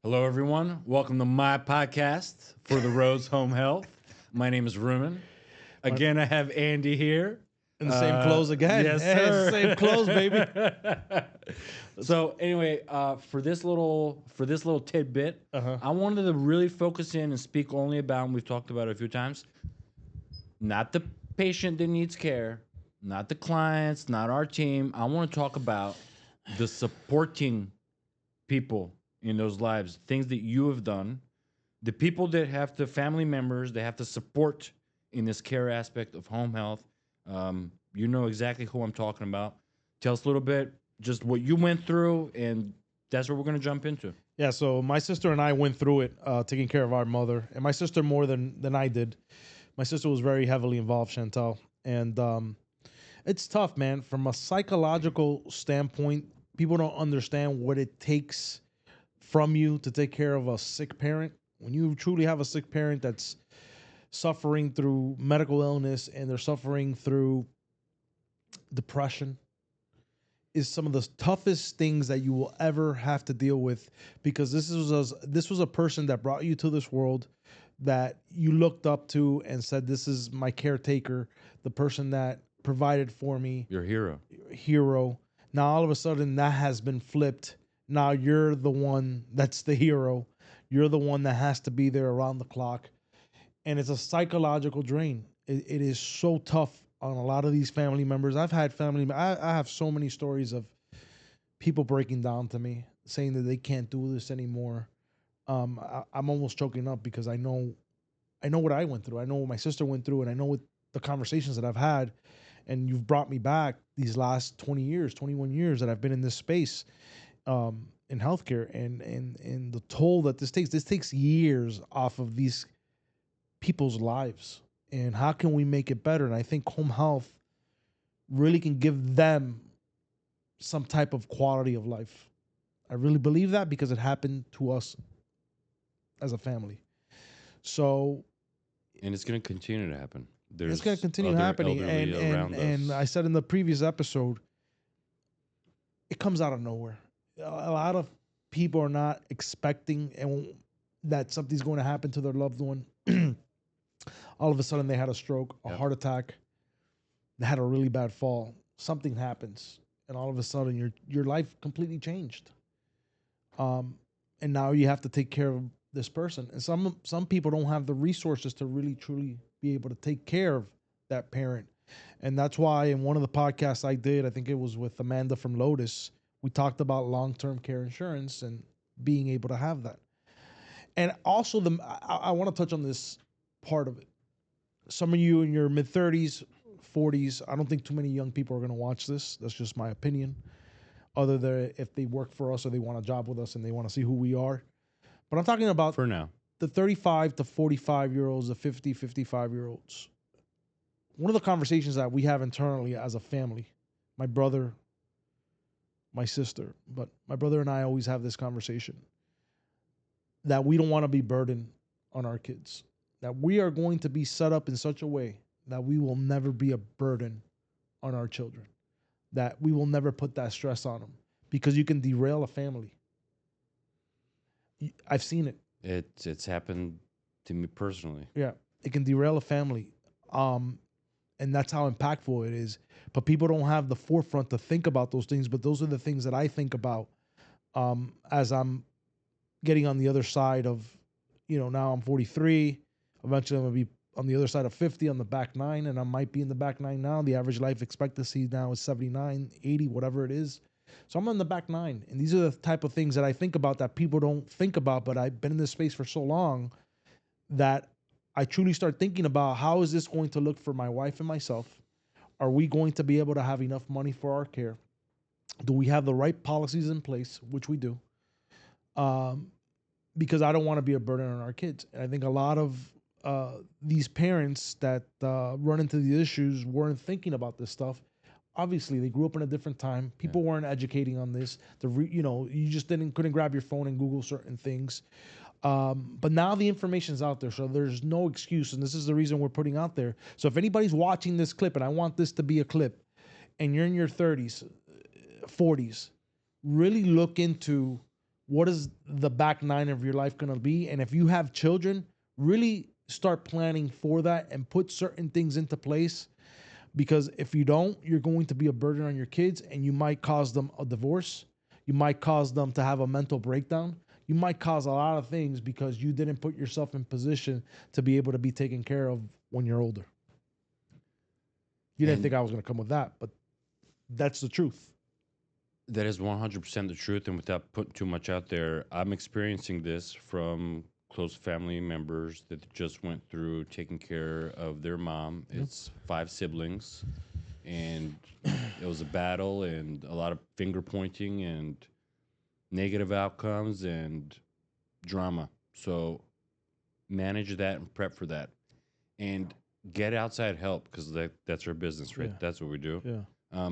Hello, everyone. Welcome to my podcast for the Rose Home Health. My name is Roumen. Again, I have Andy here. In the same clothes again. Yes, Hey, it's sir. the same clothes, baby. So anyway, for this little tidbit, I wanted to really focus in and speak only about, and we've talked about it a few times, not the patient that needs care, not the clients, not our team. I want to talk about the supporting people in those lives, things that you have done, the people that have to, family members, they have to support in this care aspect of home health. You know exactly who I'm talking about. Tell us a little bit, just what you went through, and that's what we're going to jump into. Yeah, so my sister and I went through it, taking care of our mother, and my sister more than I did. My sister was very heavily involved, Chantel, and it's tough, man. From a psychological standpoint, people don't understand what it takes from you to take care of a sick parent. When you truly have a sick parent that's suffering through medical illness and they're suffering through depression, is some of the toughest things that you will ever have to deal with, because this was a person that brought you to this world, that you looked up to and said, this is my caretaker, the person that provided for me, Your hero. hero. Now all of a sudden that has been flipped. Now you're the one that's the hero. You're the one that has to be there around the clock, and it's a psychological drain. It is so tough on a lot of these family members. I've had I have so many stories of people breaking down to me saying that they can't do this anymore. I'm almost choking up because I know what I went through. I know what my sister went through, and I know what the conversations that I've had. And you've brought me back these last 20 years, 21 years that I've been in this space, in healthcare, and the toll that this takes. This takes years off of these people's lives. And how can we make it better? And I think home health really can give them some type of quality of life. I really believe that because it happened to us as a family. So And it's going to continue to happen. There's it's going to continue other happening. And elderly around and us. I said in the previous episode, it comes out of nowhere. A lot of people are not expecting and that something's going to happen to their loved one. All of a sudden, they had a stroke, a Yep. heart attack. They had a really bad fall. Something happens, and all of a sudden, your life completely changed. Um, and now you have to take care of this person. And some people don't have the resources to really truly be able to take care of that parent. And that's why in one of the podcasts I did, I think it was with Amanda from Lotus, we talked about long-term care insurance and being able to have that. And also I want to touch on this part of it. Some of you in your mid 30s, 40s, I don't think too many young people are going to watch this. That's just my opinion. Other than if they work for us or they want a job with us and they want to see who we are. But I'm talking about For now. the 35 to 45 year olds, the 50, 55 year olds. One of the conversations that we have internally as a family, my brother, my sister, but my brother and I always have this conversation that we don't want to be burdened on our kids, that we are going to be set up in such a way that we will never be a burden on our children, that we will never put that stress on them, because you can derail a family. I've seen it. It's happened to me personally. Yeah, it can derail a family. And that's how impactful it is. But people don't have the forefront to think about those things. But those are the things that I think about, as I'm getting on the other side of, now I'm 43. Eventually I'm going to be on the other side of 50 on the back nine. And I might be in the back nine now. The average life expectancy now is 79, 80, whatever it is. So I'm on the back nine. And these are the type of things that I think about that people don't think about. But I've been in this space for so long that I truly start thinking about, how is this going to look for my wife and myself? Are we going to be able to have enough money for our care? Do we have the right policies in place, which we do? Because I don't want to be a burden on our kids. And I think a lot of these parents that run into the issues weren't thinking about this stuff. Obviously, they grew up in a different time. People weren't educating on this. You just couldn't grab your phone and Google certain things. But now the information's out there, so there's no excuse, and this is the reason we're putting out there. So if anybody's watching this clip, and I want this to be a clip, and you're in your 30s, 40s, really look into what is the back nine of your life going to be? And if you have children, really start planning for that and put certain things into place, because if you don't, you're going to be a burden on your kids, and you might cause them a divorce. You might cause them to have a mental breakdown. You might cause a lot of things because you didn't put yourself in position to be able to be taken care of when you're older. You didn't think I was going to come with that, but that's the truth. That is 100% the truth. And without putting too much out there, I'm experiencing this from close family members that just went through taking care of their mom. It's 5 siblings, and it was a battle and a lot of finger pointing and negative outcomes and drama. So manage that and prep for that, and get outside help, because that's our business, right? Yeah. That's what we do. Yeah.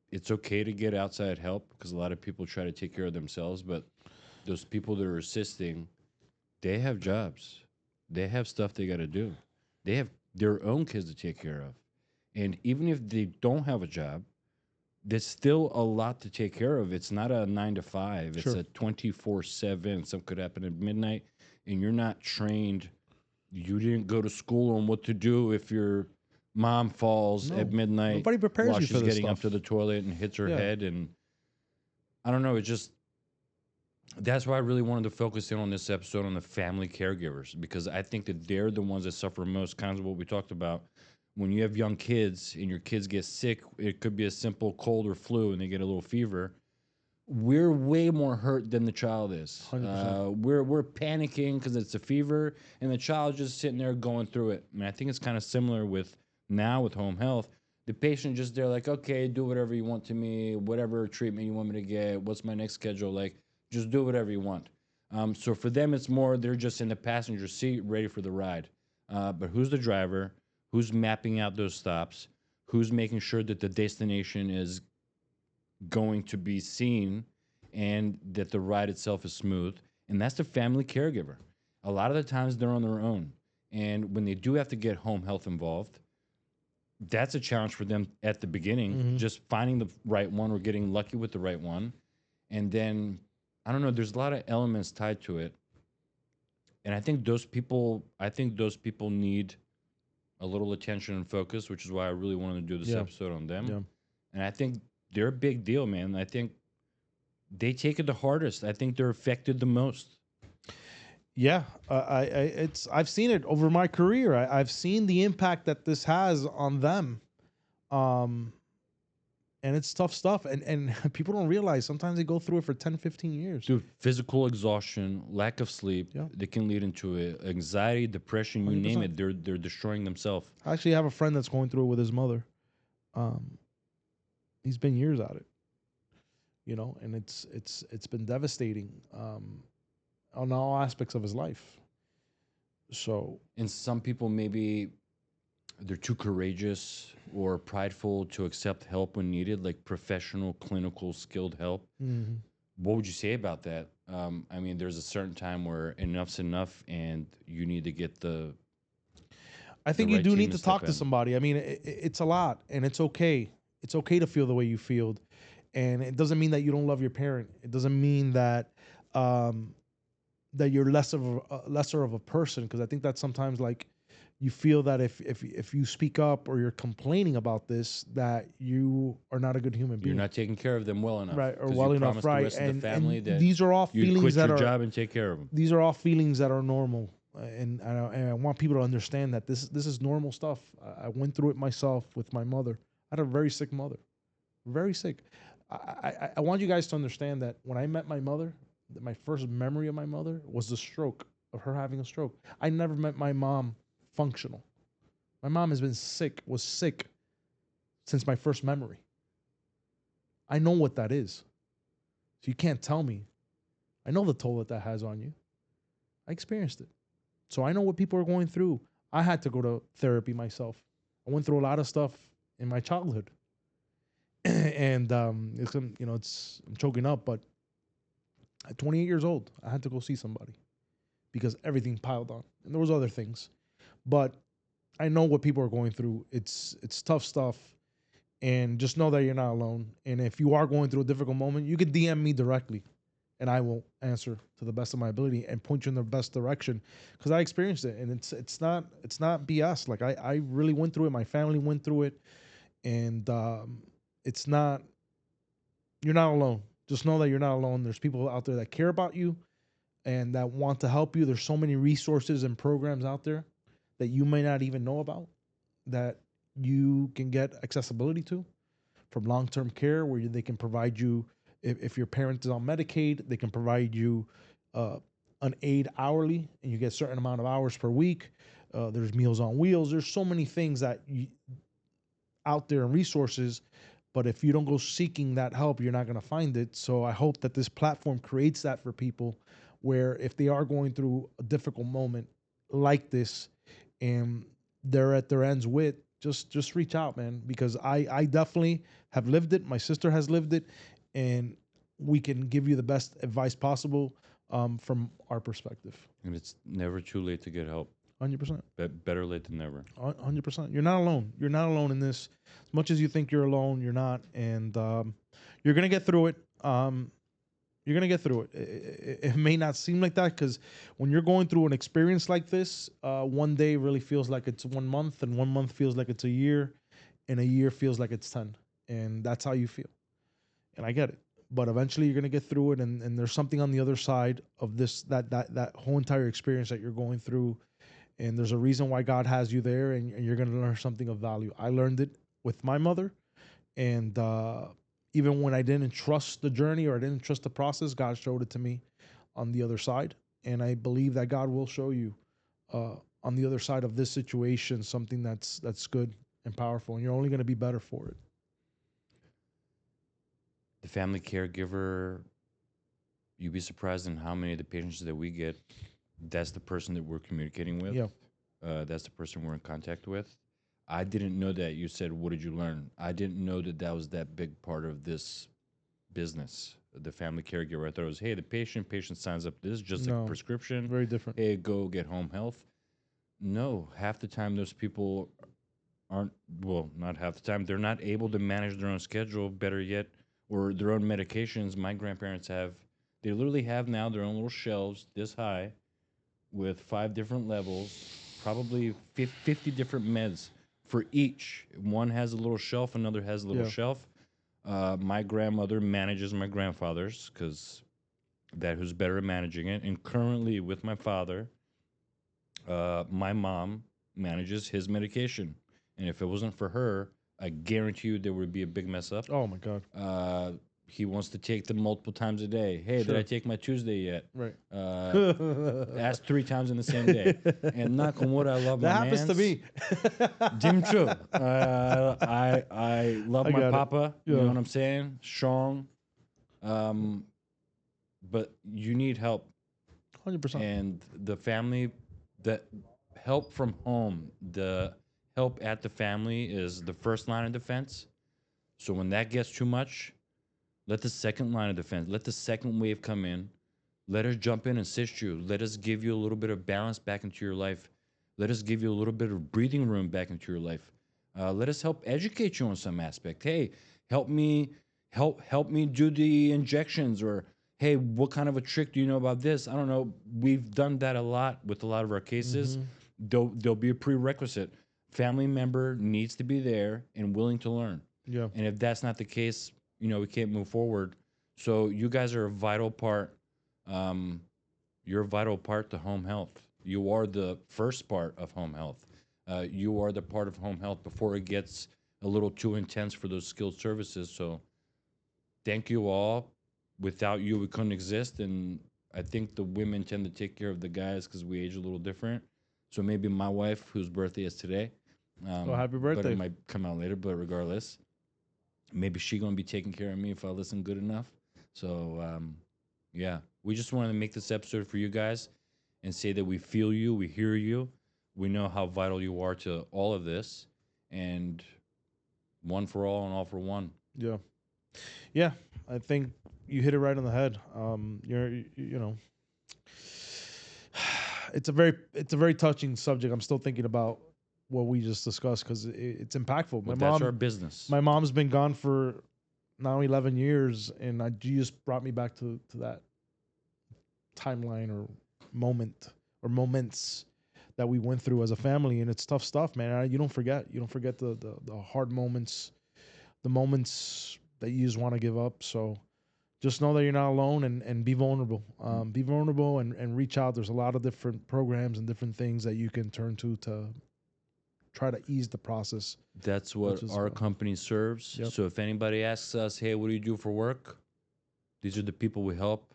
It's okay to get outside help, because a lot of people try to take care of themselves, but those people that are assisting, they have jobs, they have stuff they got to do, they have their own kids to take care of, and even if they don't have a job, there's still a lot to take care of. It's not a 9 to 5. It's Sure. a 24/7. Something could happen at midnight, and you're not trained. You didn't go to school on what to do if your mom falls No. at midnight Nobody prepares while you she's for this getting up stuff. to the toilet and hits her Yeah. head. And I don't know. It just, that's why I really wanted to focus in on this episode on the family caregivers, because I think that they're the ones that suffer most. Kind of what we talked about. When you have young kids and your kids get sick, it could be a simple cold or flu, and they get a little fever. We're way more hurt than the child is. 100%. We're panicking because it's a fever, and the child's just sitting there going through it. And I think it's kind of similar with now with home health. The patient just there like, okay, do whatever you want to me, whatever treatment you want me to get. What's my next schedule? Like, just do whatever you want. So for them, it's more they're just in the passenger seat, ready for the ride. But who's the driver? Who's mapping out those stops? Who's making sure that the destination is going to be seen and that the ride itself is smooth? And that's the family caregiver. A lot of the times they're on their own. And when they do have to get home health involved, that's a challenge for them at the beginning, just finding the right one or getting lucky with the right one. And then, I don't know, there's a lot of elements tied to it. And I think those people need a little attention and focus, which is why I really wanted to do this episode on them. Yeah. And I think they're a big deal, man. I think they take it the hardest. I think they're affected the most. Yeah, I've seen it over my career. I've seen the impact that this has on them, and it's tough stuff. And people don't realize sometimes they go through it for 10, 15 years. Dude, physical exhaustion, lack of sleep, Yeah. they can lead into it. Anxiety, depression, you name 100%. it. They're destroying themselves. I actually have a friend that's going through it with his mother. He's been years at it, and it's been devastating on all aspects of his life. So And some people, maybe they're too courageous or prideful to accept help when needed, like professional, clinical, skilled help. What would you say about that? I mean, there's a certain time where enough's enough, and you need to get I think the you right do team need to to talk step to in. somebody. I mean, it's a lot, and it's okay. It's okay to feel the way you feel, and it doesn't mean that you don't love your parent. It doesn't mean that that you're lesser of a person. Because I think that sometimes, like, you feel that if you speak up or you're complaining about this, that you are not a good human being. You're not taking care of them well enough, right, or 'cause well you enough, promised the right? rest of the family that These are all you'd feelings quit that your are job and take care of them. these are all feelings that are normal, and I want people to understand that this is normal stuff. I went through it myself with my mother. I had a very sick mother, very sick. I want you guys to understand that when I met my mother, that my first memory of my mother was the stroke, of her having a stroke. I never met my mom functional. My mom has been sick, was sick since my first memory. I know what that is. So you can't tell me. I know the toll that has on you. I experienced it. So I know what people are going through. I had to go to therapy myself. I went through a lot of stuff in my childhood. And I'm choking up, but at 28 years old, I had to go see somebody because everything piled on. And there was other things. But I know what people are going through. It's tough stuff. And just know that you're not alone. And if you are going through a difficult moment, you can DM me directly. and I will answer to the best of my ability and point you in the best direction because I experienced it, and it's not BS. Like I really went through it. My family went through it, and it's not. You're not alone. Just know that you're not alone. There's people out there that care about you and that want to help you. There's so many resources and programs out there that you may not even know about that you can get accessibility to, from long-term care where they can provide you, if your parent is on Medicaid, they can provide you an aid hourly and you get a certain amount of hours per week. There's Meals on Wheels. There's so many things out there and resources, but if you don't go seeking that help, you're not going to find it. So I hope that this platform creates that for people, where if they are going through a difficult moment like this and they're at their ends with, just reach out, man, because I definitely have lived it. My sister has lived it, and we can give you the best advice possible from our perspective. And it's never too late to get help. 100%. Better late than never. 100%. You're not alone. You're not alone in this. As much as you think you're alone, you're not. And you're going to get through it. You're going to get through it. It may not seem like that because when you're going through an experience like this, one day really feels like it's 1 month, and 1 month feels like it's a year, and a year feels like it's 10. And that's how you feel. And I get it. But eventually you're going to get through it. And there's something on the other side of this, that whole entire experience that you're going through. And there's a reason why God has you there, and you're going to learn something of value. I learned it with my mother. And even when I didn't trust the journey or I didn't trust the process, God showed it to me on the other side. And I believe that God will show you on the other side of this situation something that's good and powerful. And you're only going to be better for it. The family caregiver, you'd be surprised in how many of the patients that we get, that's the person that we're communicating with. Yeah. That's the person we're in contact with. I didn't know that. You said, what did you learn? I didn't know that was that big part of this business, the family caregiver. I thought it was, hey, the patient signs up. This is just a prescription. Very different. Hey, go get home health. No, half the time those people aren't, well, not half the time, they're not able to manage their own schedule, better yet, or their own medications. My grandparents they literally have now their own little shelves this high with 5 different levels, probably 50 different meds for each. One has a little shelf, another has a little shelf. My grandmother manages my grandfather's because who's better at managing it. And currently with my father, my mom manages his medication. And if it wasn't for her, I guarantee you there would be a big mess up. Oh my God. He wants to take them multiple times a day. Hey, did I take my Tuesday yet? Right. Ask 3 times in the same day. And knock on wood, I love my That happens to me. Jim True. I love my papa. Yeah. You know what I'm saying? Strong. But you need help. 100%. And the family, that help from home, the help at the family is the first line of defense. So when that gets too much, let the second line of defense, let the second wave come in. Let us jump in and assist you. Let us give you a little bit of balance back into your life. Let us give you a little bit of breathing room back into your life. Let us help educate you on some aspect. Hey, help me do the injections, or hey, what kind of a trick do you know about this? I don't know. We've done that a lot with a lot of our cases. There'll be a prerequisite. Family member needs to be there and willing to learn. Yeah. And if that's not the case, we can't move forward. So you guys are a vital part. You're a vital part to home health. You are the first part of home health. You are the part of home health before it gets a little too intense for those skilled services. So thank you all. Without you, we couldn't exist. And I think the women tend to take care of the guys because we age a little different. So maybe my wife, whose birthday is today. Well, happy birthday. But it might come out later, but regardless. Maybe she going to be taking care of me if I listen good enough. So, yeah. We just wanted to make this episode for you guys and say that we feel you, we hear you, we know how vital you are to all of this, and one for all and all for one. Yeah. Yeah, I think you hit it right on the head. It's a very touching subject. I'm still thinking about what we just discussed because it's impactful. That's our business. My mom's been gone for now 11 years, and you just brought me back to that. timeline or moments that we went through as a family, and it's tough stuff, man. You don't forget the hard moments, the moments that you just want to give up. So just know that you're not alone, and be vulnerable. Be vulnerable and reach out. There's a lot of different programs and different things that you can turn to try to ease the process. That's what our company serves. Yep. So if anybody asks us, hey, what do you do for work? These are the people we help.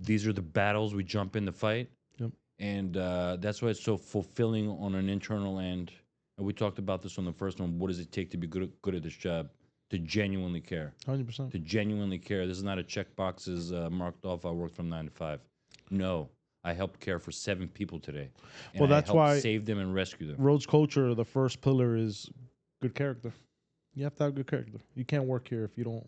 These are the battles we jump in to fight. Yep. And that's why it's so fulfilling on an internal end. And we talked about this on the first one. What does it take to be good at this job? To genuinely care. 100%. To genuinely care. This is not a checkboxes marked off. I worked from 9 to 5. No, I helped care for 7 people today. And Well, that's why save them and rescue them. Rhodes culture, the first pillar is good character. You have to have good character. You can't work here if you're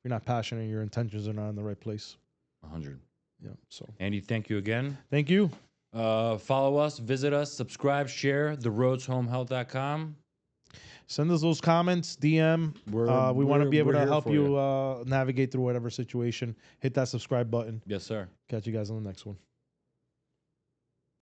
not passionate and your intentions are not in the right place. 100. Yeah. So Andy, thank you again. thank you. Follow us, visit us, subscribe, share, theroadshomehealth.com. Send us those comments, DM. We want to be able to help you navigate through whatever situation. Hit that subscribe button. Yes, sir. Catch you guys on the next one.